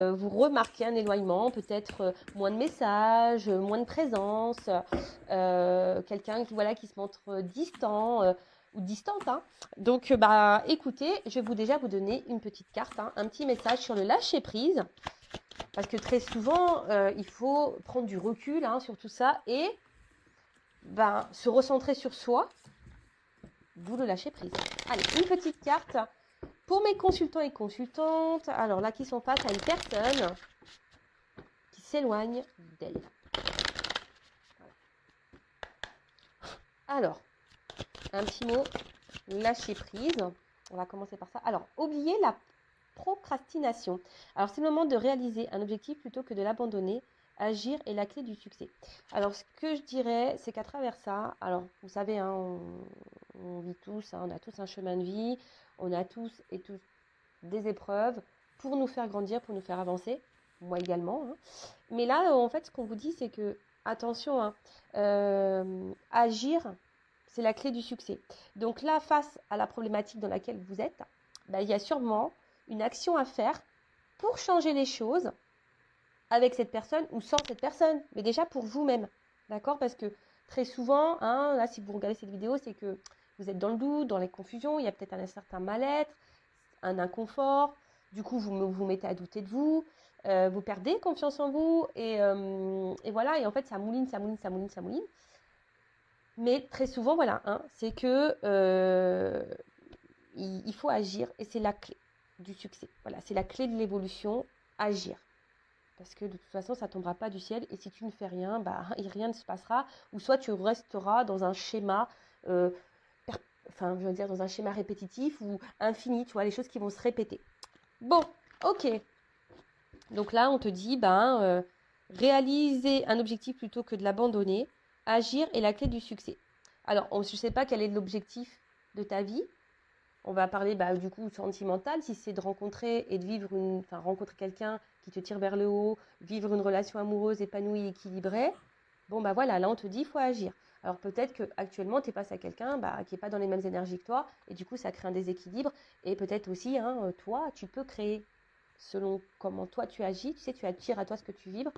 vous remarquez un éloignement, peut-être moins de messages, moins de présence, quelqu'un qui, voilà, qui se montre distant ou distante, hein. Donc, bah, écoutez, je vais déjà vous donner une petite carte, hein, un petit message sur le lâcher prise, parce que très souvent, il faut prendre du recul, hein, sur tout ça et ben, se recentrer sur soi, d'où le lâcher prise. Allez, une petite carte pour mes consultants et consultantes. Alors là, qui sont face à une personne qui s'éloigne d'elle. Alors, un petit mot, lâcher prise. On va commencer par ça. Alors, oubliez la procrastination. Alors, c'est le moment de réaliser un objectif plutôt que de l'abandonner. Agir est la clé du succès. Alors, ce que je dirais, c'est qu'à travers ça, alors, vous savez, hein, on vit tous, hein, on a tous un chemin de vie, on a tous et tous des épreuves pour nous faire grandir, pour nous faire avancer. Moi également, hein. Mais là, en fait, ce qu'on vous dit, c'est que, attention, hein, agir, c'est la clé du succès. Donc là, face à la problématique dans laquelle vous êtes, bah, il y a sûrement une action à faire pour changer les choses avec cette personne ou sans cette personne, mais déjà pour vous-même, d'accord? Parce que très souvent, hein, là, si vous regardez cette vidéo, c'est que vous êtes dans le doute, dans les confusions, il y a peut-être un certain mal-être, un inconfort, du coup, vous mettez à douter de vous, vous perdez confiance en vous, et voilà, et en fait, ça mouline, ça mouline, ça mouline, ça mouline. Mais très souvent, voilà, hein, c'est que il faut agir, et c'est la clé du succès. Voilà, c'est la clé de l'évolution, agir. Parce que de toute façon, ça ne tombera pas du ciel. Et si tu ne fais rien, bah, rien ne se passera. Ou soit tu resteras dans un schéma, euh, enfin, je veux dire, dans un schéma répétitif ou infini, tu vois, les choses qui vont se répéter. Bon, ok. Donc là, on te dit, ben, réaliser un objectif plutôt que de l'abandonner. Agir est la clé du succès. Alors, je ne sais pas quel est l'objectif de ta vie. On va parler bah, du coup sentimental, si c'est de rencontrer et de vivre rencontrer quelqu'un qui te tire vers le haut, vivre une relation amoureuse épanouie, équilibrée. Bon bah voilà, là on te dit il faut agir. Alors peut-être que actuellement tu es face à quelqu'un bah, qui n'est pas dans les mêmes énergies que toi et du coup ça crée un déséquilibre et peut-être aussi hein, toi tu peux créer selon comment toi tu agis, tu sais tu attires à toi ce que tu vibres.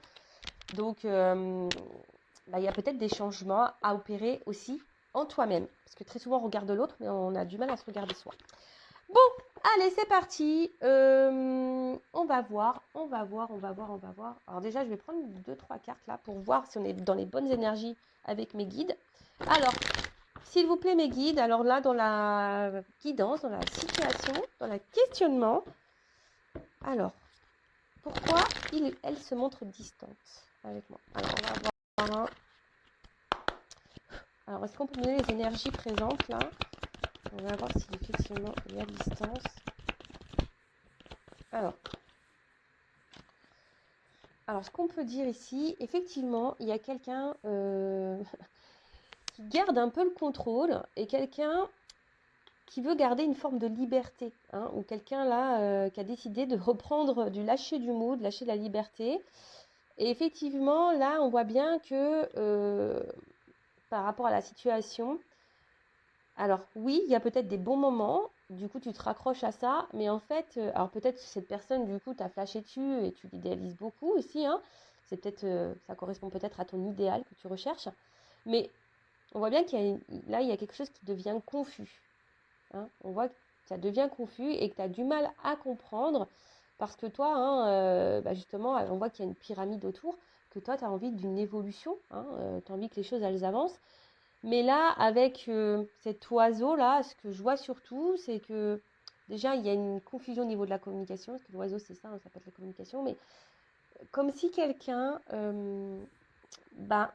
Donc bah, y a peut-être des changements à opérer aussi en toi-même parce que très souvent on regarde l'autre mais on a du mal à se regarder soi. Bon, allez, c'est parti. On va voir, on va voir, on va voir, on va voir. Alors déjà, je vais prendre deux, trois cartes là pour voir si on est dans les bonnes énergies avec mes guides. Alors, s'il vous plaît, mes guides, alors là, dans la guidance, dans la situation, dans le questionnement, alors, pourquoi elle se montre distante avec moi? Alors, on va voir. Alors, est-ce qu'on peut me donner les énergies présentes là? On va voir si effectivement il y a distance. Alors, ce qu'on peut dire ici, effectivement, il y a quelqu'un qui garde un peu le contrôle et quelqu'un qui veut garder une forme de liberté, hein, ou quelqu'un là qui a décidé de reprendre du lâcher du mot, de lâcher de la liberté. Et effectivement, là, on voit bien que par rapport à la situation, alors oui, il y a peut-être des bons moments, du coup tu te raccroches à ça, mais en fait, alors peut-être que cette personne, du coup, t'a flashé dessus et tu l'idéalises beaucoup aussi, hein. C'est peut-être, ça correspond peut-être à ton idéal que tu recherches, mais on voit bien là, il y a quelque chose qui devient confus, hein. On voit que ça devient confus et que tu as du mal à comprendre parce que toi, hein, bah justement, on voit qu'il y a une pyramide autour, que toi, tu as envie d'une évolution, hein, tu as envie que les choses, elles avancent. Mais là, avec cet oiseau-là, ce que je vois surtout, c'est que déjà, il y a une confusion au niveau de la communication, parce que l'oiseau, c'est ça, ça peut être la communication, mais comme si quelqu'un bah,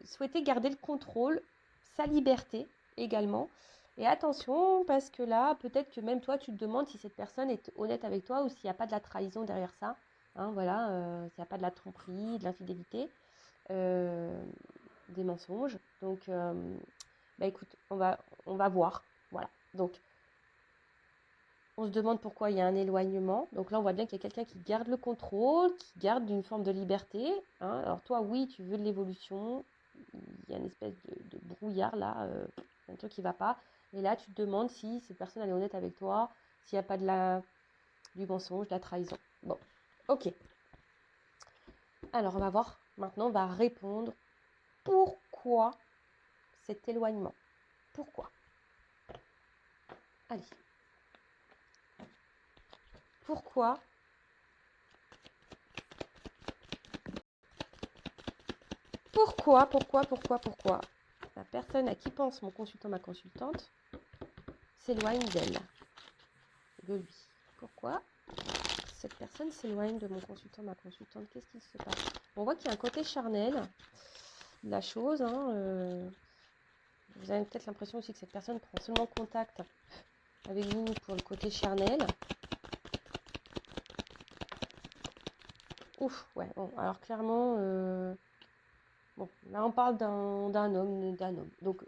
souhaitait garder le contrôle, sa liberté également. Et attention, parce que là, peut-être que même toi, tu te demandes si cette personne est honnête avec toi ou s'il n'y a pas de la trahison derrière ça. Hein, voilà, s'il n'y a pas de la tromperie, de l'infidélité. Des mensonges. Donc, bah écoute, on va voir. Voilà. Donc, on se demande pourquoi il y a un éloignement. Donc là, on voit bien qu'il y a quelqu'un qui garde le contrôle, qui garde une forme de liberté, hein. Alors toi, oui, tu veux de l'évolution. Il y a une espèce de brouillard là, un truc qui ne va pas. Et là, tu te demandes si cette personne elle est honnête avec toi, s'il n'y a pas du mensonge, de la trahison. Bon, Ok. Alors, on va voir. Maintenant, on va répondre. Pourquoi cet éloignement? Pourquoi? Allez. Pourquoi? Pourquoi la personne à qui pense mon consultant, ma consultante, s'éloigne d'elle, de lui? Pourquoi cette personne s'éloigne de mon consultant, ma consultante? Qu'est-ce qui se passe? On voit qu'il y a un côté charnel de la chose. Vous avez peut-être l'impression aussi que cette personne prend seulement contact avec vous pour le côté charnel. Ouf, ouais, bon, alors clairement, bon, là on parle d'un homme. Donc,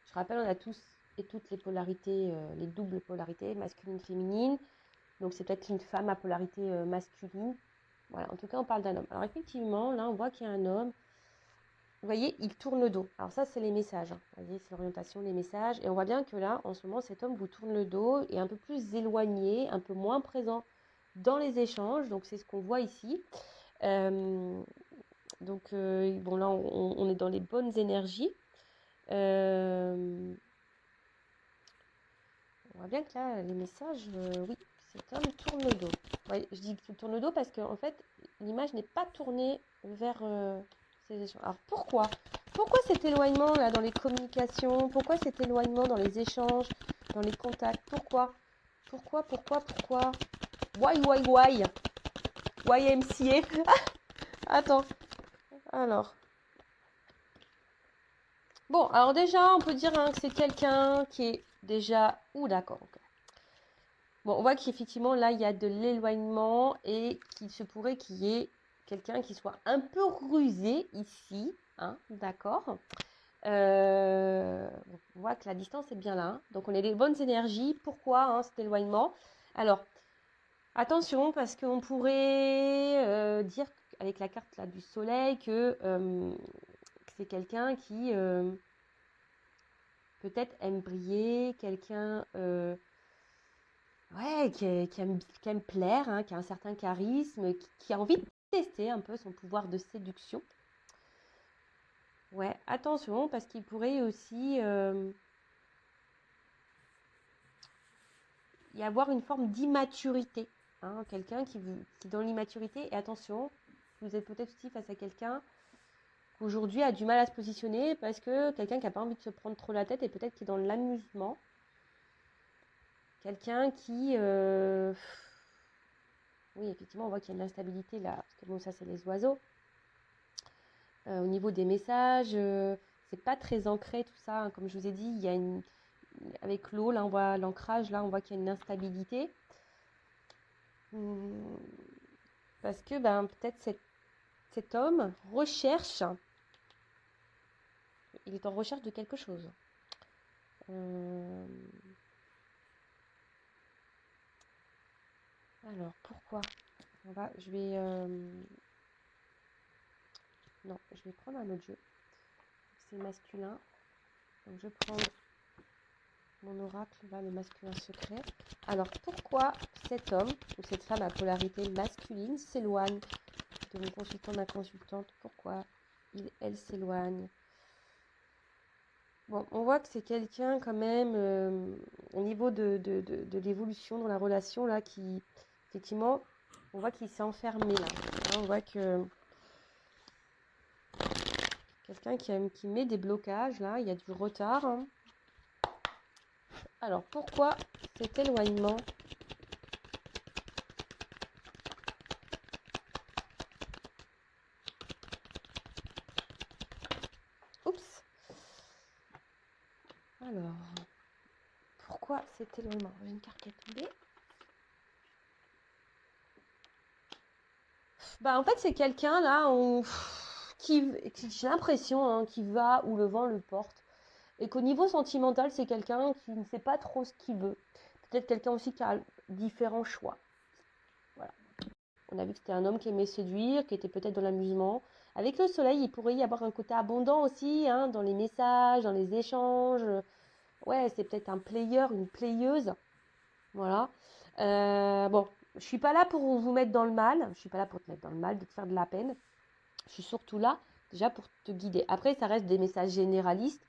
je rappelle, on a tous et toutes les polarités, les doubles polarités, masculine, féminine. Donc, c'est peut-être une femme à polarité masculine. Voilà, en tout cas, on parle d'un homme. Alors, effectivement, là, on voit qu'il y a un homme. Vous voyez, il tourne le dos. Alors ça, c'est les messages. Vous voyez, c'est l'orientation, les messages. Et on voit bien que là, en ce moment, cet homme vous tourne le dos, est un peu plus éloigné, un peu moins présent dans les échanges. Donc, c'est ce qu'on voit ici. Bon, là, on est dans les bonnes énergies. On voit bien que là, les messages, oui, cet homme tourne le dos. Ouais, je dis qu'il tourne le dos parce qu'en fait, l'image n'est pas tournée vers ces échanges. Alors pourquoi? Pourquoi cet éloignement là dans les communications? Pourquoi cet éloignement dans les échanges, dans les contacts? Pourquoi? Why? YMCA. Attends. Alors. Bon, alors déjà, on peut dire que c'est quelqu'un qui est déjà... Ouh, d'accord. Okay. Bon, on voit qu'effectivement, là, il y a de l'éloignement et qu'il se pourrait qu'il y ait quelqu'un qui soit un peu rusé ici. D'accord. On voit que la distance est bien là. Donc, on a des bonnes énergies. Pourquoi cet éloignement? Alors, attention, parce qu'on pourrait dire, avec la carte là, du soleil, que c'est quelqu'un qui peut-être aime briller, quelqu'un qui aime plaire, qui a un certain charisme, qui a envie de tester un peu son pouvoir de séduction. Ouais, attention, parce qu'il pourrait aussi y avoir une forme d'immaturité. Quelqu'un qui est dans l'immaturité. Et attention, vous êtes peut-être aussi face à quelqu'un qui aujourd'hui a du mal à se positionner parce que quelqu'un qui n'a pas envie de se prendre trop la tête et peut-être qui est dans l'amusement. Quelqu'un qui... Oui, effectivement, on voit qu'il y a une instabilité là. Parce que bon, ça, c'est les oiseaux. Au niveau des messages, c'est pas très ancré tout ça. Comme je vous ai dit, il y a avec l'eau, là, on voit l'ancrage, là, on voit qu'il y a une instabilité. Parce que peut-être cet homme recherche, il est en recherche de quelque chose. Alors, pourquoi? Non, je vais prendre un autre jeu. C'est masculin. Donc, je vais prendre mon oracle, là, le masculin secret. Alors, pourquoi cet homme ou cette femme à polarité masculine s'éloigne de mon consultant, ma consultante? Pourquoi elle s'éloigne? Bon, on voit que c'est quelqu'un quand même, au niveau de l'évolution dans la relation, là, qui, effectivement, on voit qu'il s'est enfermé, là. On voit que quelqu'un qui met des blocages, là, il y a du retard. Alors, pourquoi cet éloignement? Oups. Alors, pourquoi cet éloignement? J'ai une carte qui est tombée. En fait, c'est quelqu'un, là, qui j'ai l'impression, qui va où le vent le porte. Et qu'au niveau sentimental, c'est quelqu'un qui ne sait pas trop ce qu'il veut. Peut-être quelqu'un aussi qui a différents choix. Voilà. On a vu que c'était un homme qui aimait séduire, qui était peut-être dans l'amusement. Avec le soleil, il pourrait y avoir un côté abondant aussi, dans les messages, dans les échanges. Ouais, c'est peut-être un player, une playeuse. Voilà. Bon, Je suis pas là pour vous mettre dans le mal. Je suis pas là pour te mettre dans le mal, de te faire de la peine. Je suis surtout là déjà pour te guider. Après, ça reste des messages généralistes.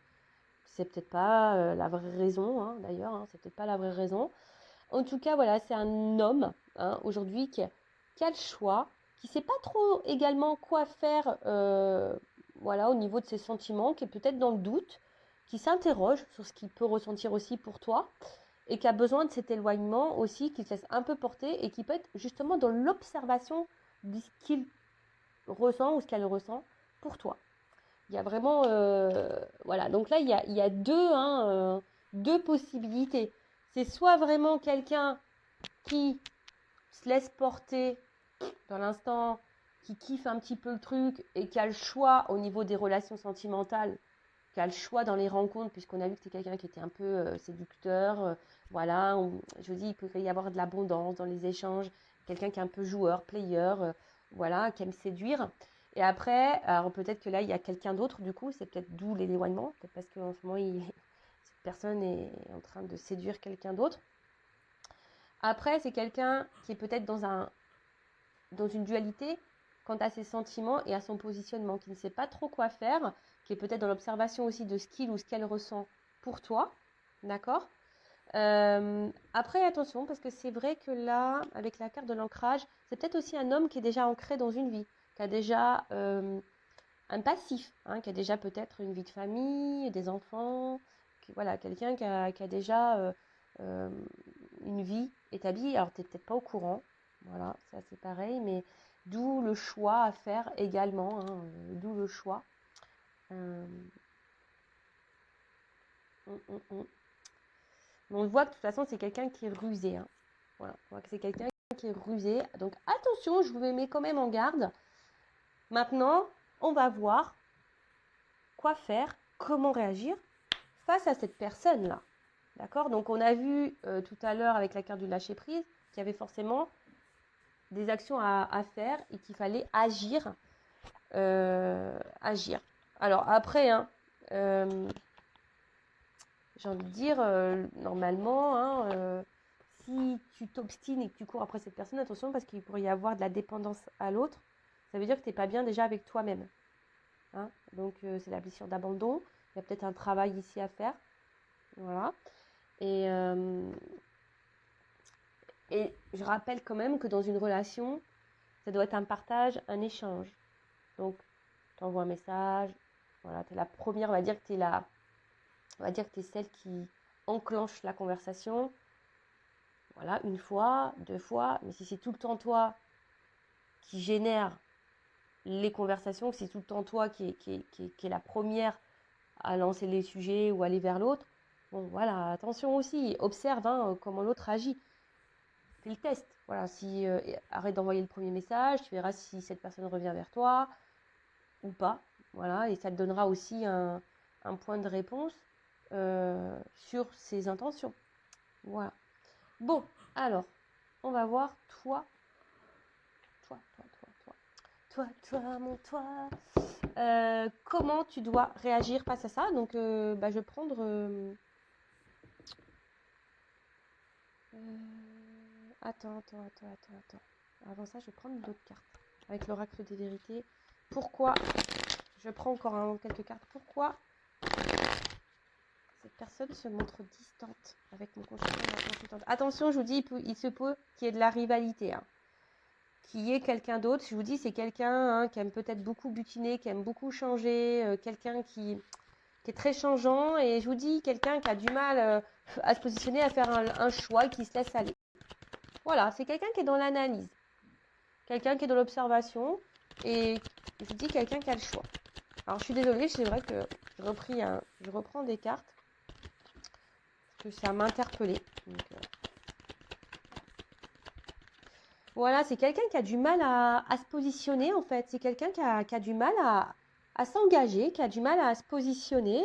C'est peut-être pas la vraie raison, hein, d'ailleurs. Hein, c'est peut-être pas la vraie raison. En tout cas, voilà, c'est un homme hein, aujourd'hui qui a le choix, qui ne sait pas trop également quoi faire voilà, au niveau de ses sentiments, qui est peut-être dans le doute, qui s'interroge sur ce qu'il peut ressentir aussi pour toi et qui a besoin de cet éloignement aussi, qui se laisse un peu porter et qui peut être justement dans l'observation de ce qu'il ressent ou ce qu'elle ressent pour toi. Il y a vraiment... voilà, donc là, il y a deux possibilités. C'est soit vraiment quelqu'un qui se laisse porter dans l'instant, qui kiffe un petit peu le truc et qui a le choix au niveau des relations sentimentales, qui a le choix dans les rencontres, puisqu'on a vu que c'est quelqu'un qui était un peu séducteur, voilà, je vous dis, il peut y avoir de l'abondance dans les échanges, quelqu'un qui est un peu joueur, player, voilà, qui aime séduire. Et après, alors peut-être que là, il y a quelqu'un d'autre, du coup, c'est peut-être d'où l'éloignement, peut-être parce qu'en ce moment, cette personne est en train de séduire quelqu'un d'autre. Après, c'est quelqu'un qui est peut-être dans une dualité quant à ses sentiments et à son positionnement, qui ne sait pas trop quoi faire, qui est peut-être dans l'observation aussi de ce qu'il ou ce qu'elle ressent pour toi, d'accord. Après, attention, parce que c'est vrai que là, avec la carte de l'ancrage, c'est peut-être aussi un homme qui est déjà ancré dans une vie, qui a déjà un passif, hein, qui a déjà peut-être une vie de famille, des enfants, voilà, quelqu'un qui a déjà une vie établie. Alors, tu n'es peut-être pas au courant, voilà, ça c'est pareil, mais d'où le choix à faire également, hein, d'où le choix. On voit que de toute façon, c'est quelqu'un qui est rusé. Hein. Voilà, on voit que c'est quelqu'un qui est rusé. Donc, attention, je vous mets quand même en garde. Maintenant, on va voir quoi faire, comment réagir face à cette personne-là. D'accord. Donc, on a vu tout à l'heure avec la carte du lâcher-prise qu'il y avait forcément des actions à faire et qu'il fallait agir. Agir. Alors, après, hein, j'ai envie de dire, normalement, hein, si tu t'obstines et que tu cours après cette personne, attention, parce qu'il pourrait y avoir de la dépendance à l'autre. Ça veut dire que tu n'es pas bien déjà avec toi-même. Hein. Donc, c'est la blessure d'abandon. Il y a peut-être un travail ici à faire. Voilà. Et je rappelle quand même que dans une relation, ça doit être un partage, un échange. Donc, tu envoies un message. Voilà, tu es la première, on va dire que tu es celle qui enclenche la conversation. Voilà, une fois, deux fois. Mais si c'est tout le temps toi qui génère les conversations, que c'est tout le temps toi qui est la première à lancer les sujets ou aller vers l'autre, bon voilà, attention aussi, observe hein, comment l'autre agit. Fais le test. Voilà, si arrête d'envoyer le premier message, tu verras si cette personne revient vers toi ou pas. Voilà, et ça te donnera aussi un point de réponse sur ses intentions. Voilà. Bon, alors, on va voir toi, mon toi. Comment tu dois réagir face à ça. Donc, je vais prendre... Attends. Avant ça, je vais prendre d'autres cartes. Avec l'oracle des vérités. Pourquoi je prends encore quelques cartes. Pourquoi cette personne se montre distante avec mon consultant. Attention, je vous dis, il se peut qu'il y ait de la rivalité. Hein. Qu'il y ait quelqu'un d'autre. Je vous dis, c'est quelqu'un hein, qui aime peut-être beaucoup butiner, qui aime beaucoup changer. Quelqu'un qui est très changeant. Et je vous dis, quelqu'un qui a du mal à se positionner, à faire un choix et qui se laisse aller. Voilà, c'est quelqu'un qui est dans l'analyse. Quelqu'un qui est dans l'observation. Et je vous dis, quelqu'un qui a le choix. Alors, je suis désolée, c'est vrai que je reprends des cartes. Que ça m'a interpellée. Voilà, c'est quelqu'un qui a du mal à se positionner en fait. C'est quelqu'un qui a du mal à s'engager, qui a du mal à se positionner.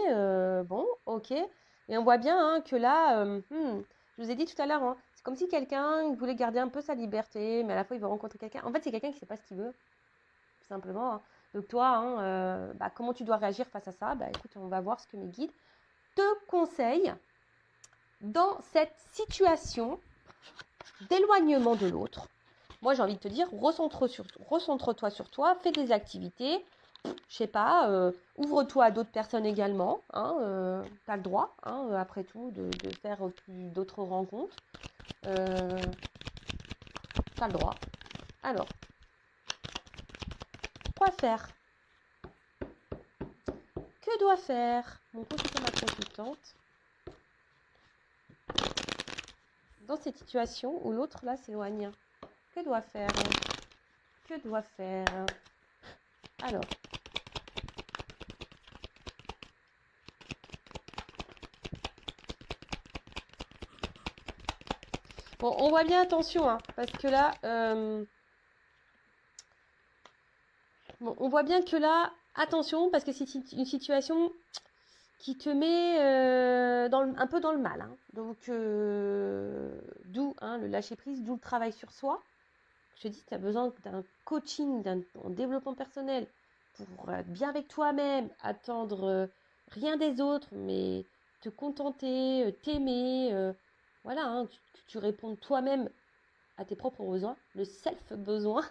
Bon, ok. Et on voit bien hein, que là, je vous ai dit tout à l'heure, hein, c'est comme si quelqu'un voulait garder un peu sa liberté, mais à la fois il veut rencontrer quelqu'un. En fait, c'est quelqu'un qui ne sait pas ce qu'il veut, tout simplement. Hein. Donc toi, hein, comment tu dois réagir face à ça? Écoute, on va voir ce que mes guides te conseillent. Dans cette situation d'éloignement de l'autre, Moi, j'ai envie de te dire, recentre-toi sur toi, fais des activités, je sais pas, ouvre-toi à d'autres personnes également, hein, tu as le droit, hein, après tout, de faire d'autres rencontres. Tu as le droit. Alors, quoi faire? Que doit faire mon consultant, ma consultante dans cette situation où l'autre là s'éloigne? Que doit faire? Que doit faire? Alors, bon, on voit bien, attention, hein, parce que là, bon, on voit bien que là, attention, parce que c'est une situation qui te met un peu dans le mal, hein. Donc, d'où hein, le lâcher-prise, d'où le travail sur soi. Je te dis, tu as besoin d'un coaching, d'un développement personnel pour être bien avec toi-même, attendre rien des autres, mais te contenter, t'aimer. Voilà, hein, tu réponds toi-même à tes propres besoins, le self-besoin,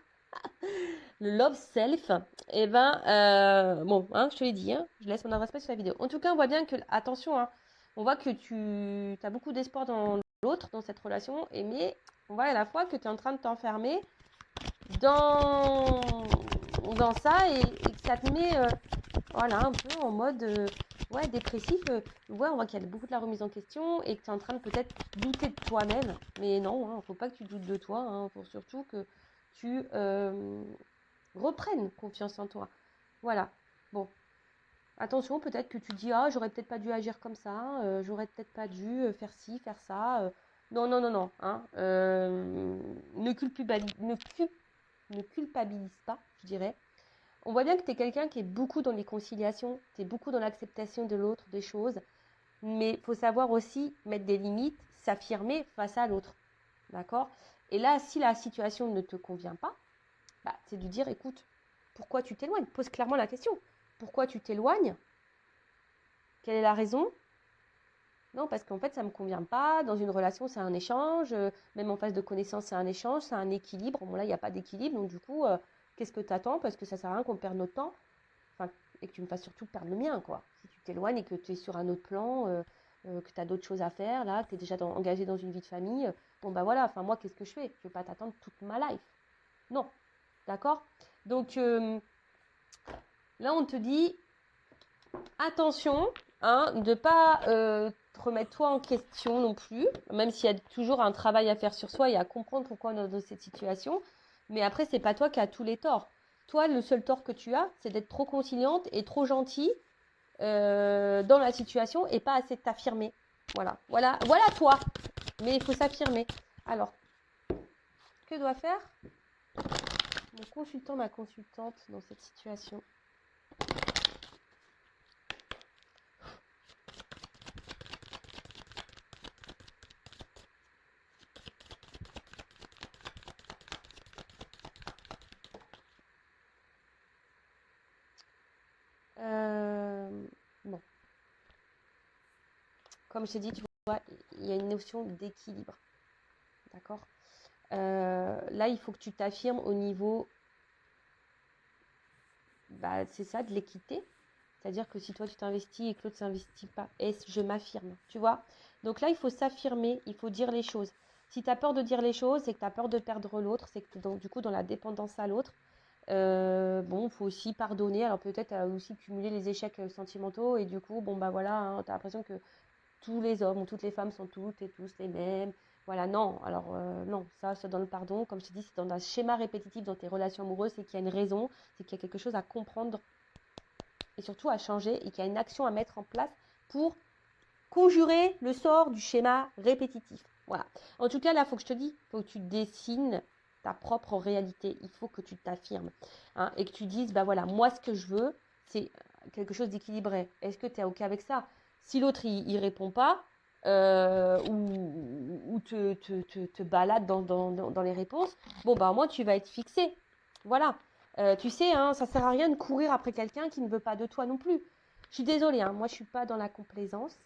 le love self. Et ben, bon, hein, je te l'ai dit, hein, je laisse mon adresse mail sur la vidéo. En tout cas, on voit bien que, attention, hein, on voit que tu as beaucoup d'espoir dans l'autre, dans cette relation, mais on voit à la fois que tu es en train de t'enfermer dans, dans ça et que ça te met voilà, un peu en mode ouais, dépressif. Ouais, on voit qu'il y a beaucoup de la remise en question et que tu es en train de peut-être douter de toi-même. Mais non, il ne faut pas que tu doutes de toi. Il faut surtout que tu reprennes confiance en toi. Voilà. Bon. Attention, peut-être que tu dis, ah, j'aurais peut-être pas dû agir comme ça, j'aurais peut-être pas dû faire ci, faire ça. Non, non, non, non. Hein, ne culpabilise pas, je dirais. On voit bien que tu es quelqu'un qui est beaucoup dans les conciliations, tu es beaucoup dans l'acceptation de l'autre, des choses, mais il faut savoir aussi mettre des limites, s'affirmer face à l'autre. D'accord? Et là, si la situation ne te convient pas, bah, c'est de dire, écoute, pourquoi tu t'éloignes? Pose clairement la question. Pourquoi tu t'éloignes? Quelle est la raison? Non, parce qu'en fait, ça ne me convient pas. Dans une relation, c'est un échange. Même en phase de connaissance, c'est un échange, c'est un équilibre. Bon, là, il n'y a pas d'équilibre. Donc, du coup, qu'est-ce que tu attends? Parce que ça ne sert à rien qu'on perde notre temps. Enfin, et que tu me fasses surtout perdre le mien, quoi. Si tu t'éloignes et que tu es sur un autre plan, que tu as d'autres choses à faire, là, que tu es déjà engagé dans une vie de famille, bon, bah voilà. Enfin, moi, qu'est-ce que je fais? Je ne vais pas t'attendre toute ma life. Non. D'accord? Donc, là, on te dit, attention, hein, de ne pas te remettre toi en question non plus, même s'il y a toujours un travail à faire sur soi et à comprendre pourquoi on est dans cette situation. Mais après, c'est pas toi qui as tous les torts. Toi, le seul tort que tu as, c'est d'être trop conciliante et trop gentille dans la situation et pas assez de t'affirmer. Voilà, voilà, voilà toi. Mais il faut s'affirmer. Alors, que doit faire mon consultant, ma consultante dans cette situation? Bon, comme je t'ai dit, tu vois, il y a une notion d'équilibre. D'accord? Là, il faut que tu t'affirmes au niveau, bah, c'est ça, de l'équité. C'est-à-dire que si toi, tu t'investis et que l'autre ne s'investit pas, je m'affirme, tu vois? Donc là, il faut s'affirmer, il faut dire les choses. Si tu as peur de dire les choses, c'est que tu as peur de perdre l'autre, c'est que tu es du coup dans la dépendance à l'autre. Bon, il faut aussi pardonner. Alors peut-être aussi cumuler les échecs sentimentaux et du coup, bon, bah voilà, hein, tu as l'impression que tous les hommes ou toutes les femmes sont toutes et tous les mêmes. Voilà, non. Alors, non, ça, c'est dans le pardon. Comme je te dis, c'est dans un schéma répétitif dans tes relations amoureuses, c'est qu'il y a une raison, c'est qu'il y a quelque chose à comprendre et surtout à changer et qu'il y a une action à mettre en place pour conjurer le sort du schéma répétitif. Voilà. En tout cas, là, il faut que je te dise, il faut que tu dessines ta propre réalité. Il faut que tu t'affirmes hein, et que tu dises, bah voilà, moi, ce que je veux, c'est quelque chose d'équilibré. Est-ce que tu es OK avec ça? Si l'autre, il répond pas, ou te balade dans les réponses, bon, bah, au moins, tu vas être fixé. Voilà. Tu sais, hein, ça sert à rien de courir après quelqu'un qui ne veut pas de toi non plus. Je suis désolée, hein, moi, je suis pas dans la complaisance.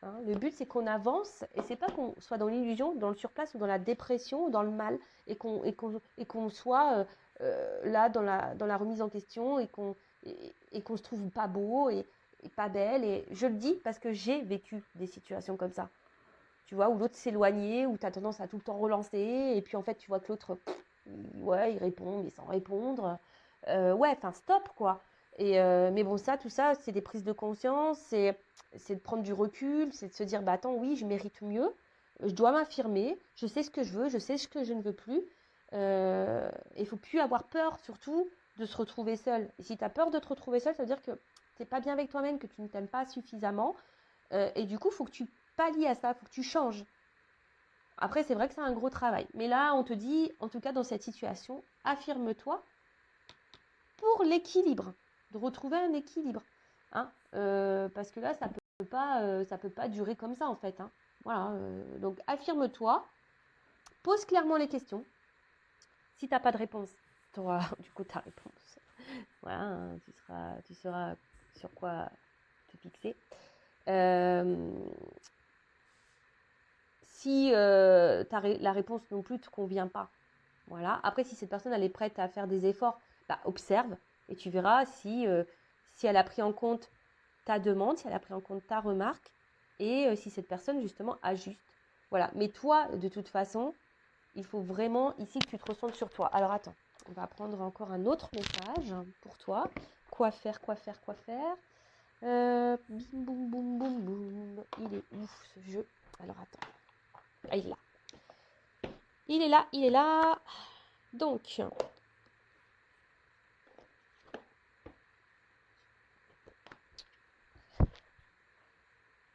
hein. Le but, c'est qu'on avance et c'est pas qu'on soit dans l'illusion, dans le surplace ou dans la dépression ou dans le mal et qu'on soit là dans la remise en question et qu'on se trouve pas beau et pas belle. Et je le dis parce que j'ai vécu des situations comme ça. Tu vois, où l'autre s'éloignait, où tu as tendance à tout le temps relancer et puis en fait, tu vois que l'autre, ouais, il répond, mais sans répondre. Ouais, enfin, stop, quoi. Mais bon, tout ça, c'est des prises de conscience, c'est de prendre du recul, c'est de se dire, bah attends, oui, je mérite mieux, je dois m'affirmer, je sais ce que je veux, je sais ce que je ne veux plus. Il faut plus avoir peur, surtout, de se retrouver seul. Et si tu as peur de te retrouver seul, ça veut dire que tu n'es pas bien avec toi-même, que tu ne t'aimes pas suffisamment. Et du coup, il faut que tu pallies à ça, il faut que tu changes. Après, c'est vrai que c'est un gros travail. Mais là, on te dit, en tout cas dans cette situation, affirme-toi pour l'équilibre, de retrouver un équilibre. Hein. Parce que là, ça peut pas durer comme ça, en fait. Hein. Voilà. Donc, affirme-toi, pose clairement les questions. Si tu n'as pas de réponse, tu auras du coup ta réponse. Voilà, hein, tu sauras sur quoi te fixer. Si la réponse non plus ne te convient pas, voilà. Après, si cette personne elle est prête à faire des efforts, bah, observe et tu verras si elle a pris en compte ta demande, si elle a pris en compte ta remarque et si cette personne justement ajuste. Voilà. Mais toi, de toute façon, il faut vraiment ici que tu te recentres sur toi. Alors attends, on va prendre encore un autre message pour toi. Quoi faire, quoi faire, quoi faire bim, boum, boum, boum, boum. Il est ouf ce jeu. Alors attends. Ah, il est là. Il est là, il est là. Donc,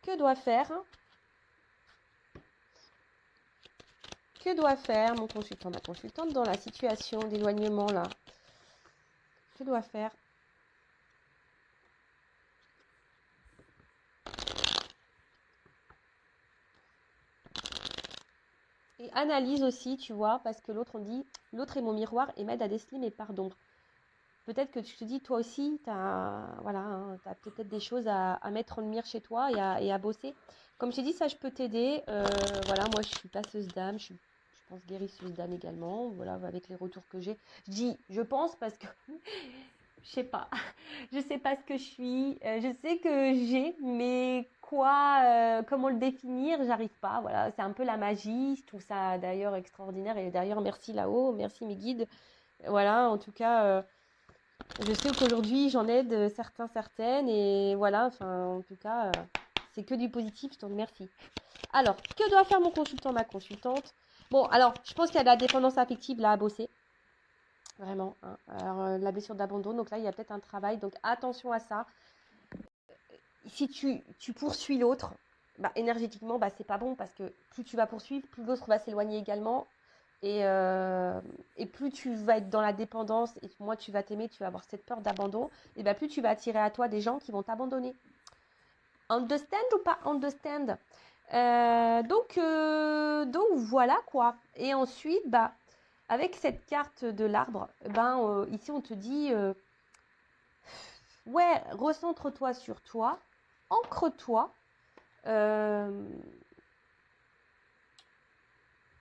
que doit faire mon consultant, ma consultante dans la situation d'éloignement là? Que doit faire? Et analyse aussi, tu vois, parce que l'autre, on dit, l'autre est mon miroir et m'aide à déceler mes parts d'ombre. Peut-être que tu te dis, toi aussi, tu as, voilà, hein, t'as peut-être des choses à mettre en lumière chez toi et à bosser. Comme je t'ai dit, ça, je peux t'aider. Voilà, moi, je suis passeuse d'âme, je pense guérisseuse d'âme également, voilà, avec les retours que j'ai. Je dis, je pense parce que je sais pas. Je sais pas ce que je suis. Je sais que j'ai, mais quoi, comment le définir, j'arrive pas. Voilà, c'est un peu la magie. Je trouve ça d'ailleurs extraordinaire. Et d'ailleurs, merci là-haut, merci mes guides. Voilà, en tout cas, je sais qu'aujourd'hui, j'en aide certains, certaines. Et voilà, enfin, en tout cas, c'est que du positif. Je t'en remercie. Alors, que doit faire mon consultant, ma consultante? Bon, alors, je pense qu'il y a de la dépendance affective là à bosser. Vraiment. Hein. Alors, la blessure d'abandon, donc là, il y a peut-être un travail. Donc, attention à ça. Si tu poursuis l'autre, bah, énergétiquement, bah, c'est pas bon parce que plus tu vas poursuivre, plus l'autre va s'éloigner également. Et plus tu vas être dans la dépendance et moins tu vas t'aimer, tu vas avoir cette peur d'abandon, et bah, plus tu vas attirer à toi des gens qui vont t'abandonner. Understand ou pas understand? Donc voilà quoi. Et ensuite, bah, avec cette carte de l'arbre, ben, ici on te dit ouais, recentre-toi sur toi, ancre-toi.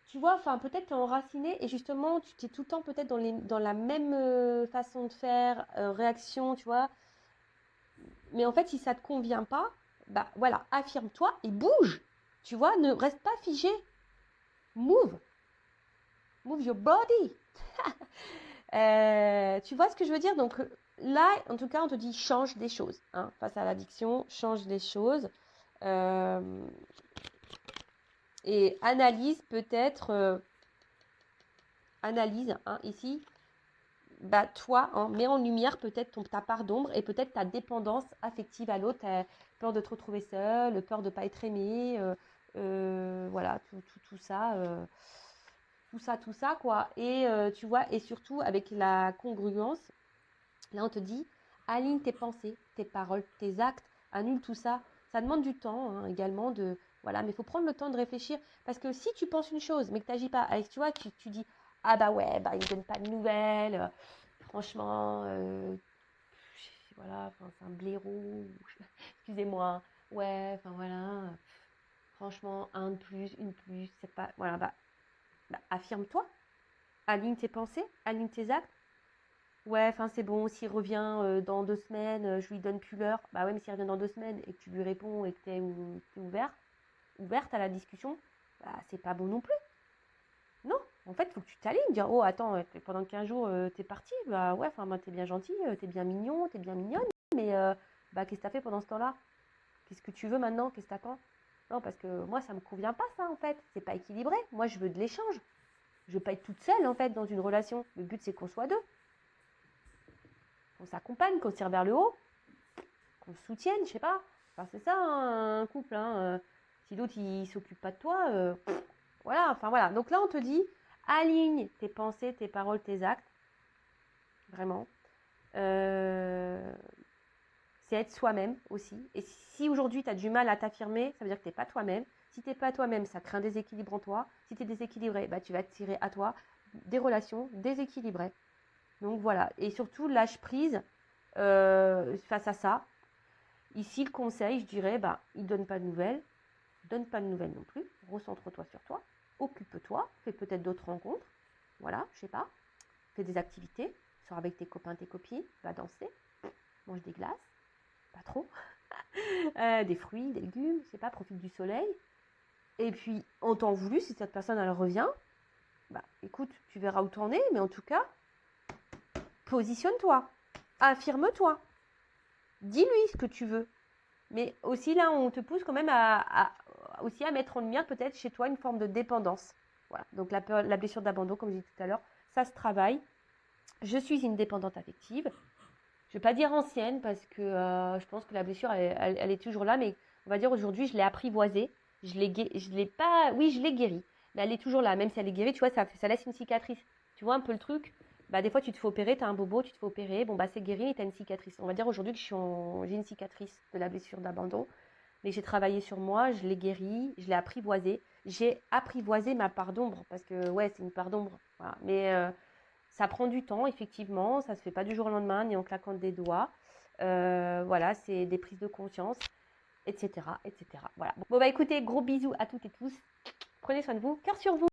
Tu vois, enfin peut-être t'es enraciné et justement tu es tout le temps peut-être dans la même façon de faire, réaction, tu vois. Mais en fait, si ça te convient pas, bah voilà, affirme-toi et bouge. Tu vois, ne reste pas figé. Move. Move your body. Tu vois ce que je veux dire? Donc là, en tout cas, on te dit change des choses. Hein, face à l'addiction, change des choses. Euh, et analyse peut-être, analyse hein, ici, bah toi, hein, mets en lumière peut-être ta part d'ombre et peut-être ta dépendance affective à l'autre, peur de te retrouver seule, peur de ne pas être aimée, voilà, tout ça, quoi. Et tu vois, et surtout avec la congruence, là on te dit, aligne tes pensées, tes paroles, tes actes, annule tout ça. Ça demande du temps hein, également de... Voilà, mais il faut prendre le temps de réfléchir. Parce que si tu penses une chose, mais que tu n'agis pas, avec, tu vois, tu dis, ah bah ouais, bah il ne donne pas de nouvelles, franchement, voilà, c'est un blaireau, excusez-moi, ouais, enfin voilà, Franchement, un de plus, une de plus, c'est pas... Voilà, affirme-toi, aligne tes pensées, aligne tes actes. Ouais, enfin c'est bon, s'il revient dans 2 semaines, je lui donne plus l'heure. Bah ouais, mais s'il revient dans 2 semaines et que tu lui réponds et que t'es ouverte à la discussion, bah c'est pas bon non plus. Non, en fait, il faut que tu t'alignes, dire, oh attends, pendant 15 jours, t'es parti, bah ouais, enfin t'es bien gentil, t'es bien mignon, t'es bien mignonne, mais qu'est-ce que t'as fait pendant ce temps-là? Qu'est-ce que tu veux maintenant? Qu'est-ce que t'attends? Non, parce que moi, ça me convient pas ça, en fait. C'est pas équilibré. Moi, je veux de l'échange. Je veux pas être toute seule, en fait, dans une relation. Le but, c'est qu'on soit deux. Qu'on s'accompagne, qu'on se tire vers le haut, qu'on se soutienne, je sais pas. Enfin, c'est ça, hein, un couple. Hein. Si l'autre, il s'occupe pas de toi, voilà. Enfin, voilà. Donc là, on te dit, aligne tes pensées, tes paroles, tes actes. Vraiment. C'est être soi-même aussi. Et si aujourd'hui, tu as du mal à t'affirmer, ça veut dire que tu n'es pas toi-même. Si tu n'es pas toi-même, ça crée un déséquilibre en toi. Si tu es déséquilibré, tu vas tirer à toi des relations déséquilibrées. Donc voilà. Et surtout, lâche prise face à ça. Ici, le conseil, je dirais, il ne donne pas de nouvelles. Donne pas de nouvelles non plus. Recentre-toi sur toi. Occupe-toi. Fais peut-être d'autres rencontres. Voilà, je sais pas. Fais des activités. Sors avec tes copains, tes copines. Va danser. Mange des glaces. Pas trop. Des fruits, des légumes, je sais pas, profite du soleil. Et puis, en temps voulu, si cette personne, elle revient, écoute, tu verras où tu en es, mais en tout cas, positionne-toi, affirme-toi, dis-lui ce que tu veux. Mais aussi, là, on te pousse quand même aussi à mettre en lumière peut-être chez toi une forme de dépendance. Voilà, donc la blessure d'abandon, comme j'ai dit tout à l'heure, ça se travaille. Je suis une dépendante affective. Je ne vais pas dire ancienne parce que je pense que la blessure, elle est toujours là, mais on va dire aujourd'hui, je l'ai apprivoisée. Je l'ai pas, oui, je l'ai guérie, mais elle est toujours là. Même si elle est guérie, tu vois, ça laisse une cicatrice. Tu vois un peu le truc? Des fois, tu te fais opérer, tu as un bobo, tu te fais opérer, bon, c'est guéri et tu as une cicatrice. On va dire aujourd'hui que j'ai une cicatrice de la blessure d'abandon, mais j'ai travaillé sur moi, je l'ai guérie, je l'ai apprivoisée. J'ai apprivoisé ma part d'ombre parce que, ouais, c'est une part d'ombre. Voilà. Mais ça prend du temps, effectivement. Ça ne se fait pas du jour au lendemain, ni en claquant des doigts. Voilà, c'est des prises de conscience, etc., etc. Voilà. Bon, écoutez, gros bisous à toutes et tous. Prenez soin de vous. Cœur sur vous.